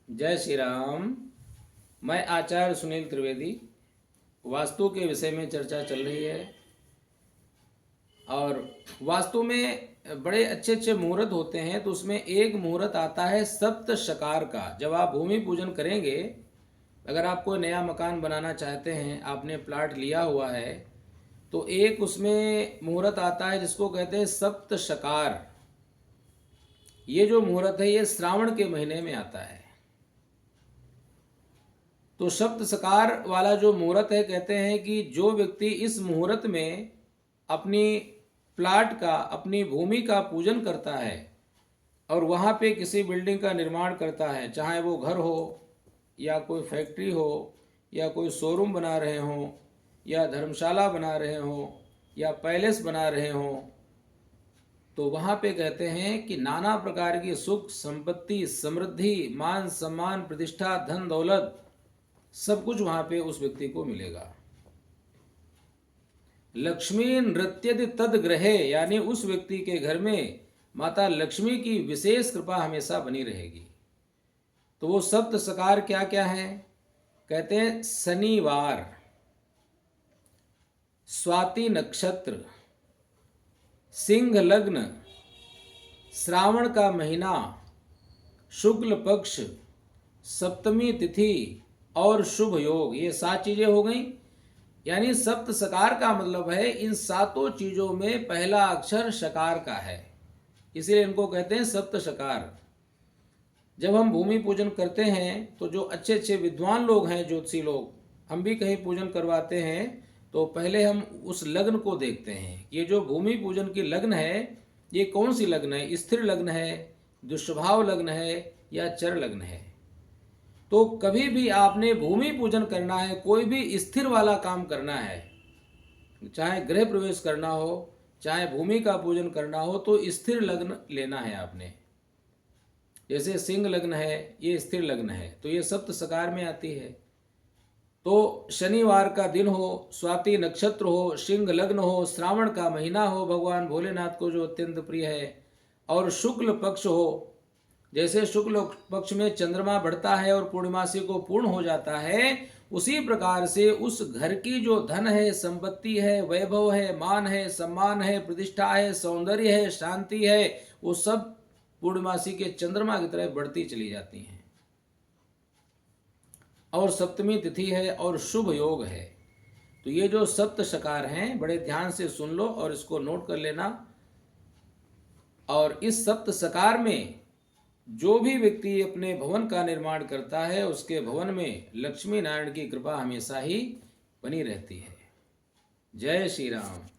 जय श्री राम। मैं आचार्य सुनील त्रिवेदी। वास्तु के विषय में चर्चा चल रही है और वास्तु में बड़े अच्छे अच्छे मुहूर्त होते हैं, तो उसमें एक मुहूर्त आता है सप्त शकार का। जब आप भूमि पूजन करेंगे, अगर आप कोई नया मकान बनाना चाहते हैं, आपने प्लाट लिया हुआ है, तो एक उसमें मुहूर्त आता है जिसको कहते हैं सप्त शकार। ये जो मुहूर्त है ये श्रावण के महीने में आता है। तो सप्त सकार वाला जो मुहूर्त है, कहते हैं कि जो व्यक्ति इस मुहूर्त में अपनी प्लाट का, अपनी भूमि का पूजन करता है और वहाँ पे किसी बिल्डिंग का निर्माण करता है, चाहे वो घर हो या कोई फैक्ट्री हो या कोई शोरूम बना रहे हों या धर्मशाला बना रहे हों या पैलेस बना रहे हों, तो वहाँ पे कहते हैं कि नाना प्रकार की सुख, संपत्ति, समृद्धि, मान सम्मान, प्रतिष्ठा, धन दौलत, सब कुछ वहां पे उस व्यक्ति को मिलेगा। लक्ष्मी नृत्यति तद ग्रहे, यानी उस व्यक्ति के घर में माता लक्ष्मी की विशेष कृपा हमेशा बनी रहेगी। तो वो सप्त सकार क्या क्या है? कहते हैं शनिवार, स्वाति नक्षत्र, सिंह लग्न, श्रावण का महीना, शुक्ल पक्ष, सप्तमी तिथि और शुभ योग। ये 7 चीजें हो गई। यानी सप्त सकार का मतलब है इन 7 चीजों में पहला अक्षर शकार का है, इसीलिए इनको कहते हैं सप्त शकार। जब हम भूमि पूजन करते हैं तो जो अच्छे अच्छे विद्वान लोग हैं, ज्योतिषी लोग, हम भी कहीं पूजन करवाते हैं तो पहले हम उस लग्न को देखते हैं। ये जो भूमि पूजन की लग्न है, ये कौन सी लग्न है? स्थिर लग्न है, दुष्प्रभाव लग्न है या चर लग्न है? तो कभी भी आपने भूमि पूजन करना है, कोई भी स्थिर वाला काम करना है, चाहे गृह प्रवेश करना हो, चाहे भूमि का पूजन करना हो, तो स्थिर लग्न लेना है आपने। जैसे सिंह लग्न है, ये स्थिर लग्न है, तो ये सप्त सकार में आती है। तो शनिवार का दिन हो, स्वाति नक्षत्र हो, सिंह लग्न हो, श्रावण का महीना हो, भगवान भोलेनाथ को जो अत्यंत प्रिय है, और शुक्ल पक्ष हो। जैसे शुक्ल पक्ष में चंद्रमा बढ़ता है और पूर्णिमासी को पूर्ण हो जाता है, उसी प्रकार से उस घर की जो धन है, संपत्ति है, वैभव है, मान है, सम्मान है, प्रतिष्ठा है, सौंदर्य है, शांति है, वो सब पूर्णिमासी के चंद्रमा की तरह बढ़ती चली जाती हैं। और सप्तमी तिथि है और शुभ योग है। तो ये जो सप्त शकार हैं, बड़े ध्यान से सुन लो और इसको नोट कर लेना। और इस सप्त शकार में जो भी व्यक्ति अपने भवन का निर्माण करता है, उसके भवन में लक्ष्मी नारायण की कृपा हमेशा ही बनी रहती है। जय श्री राम।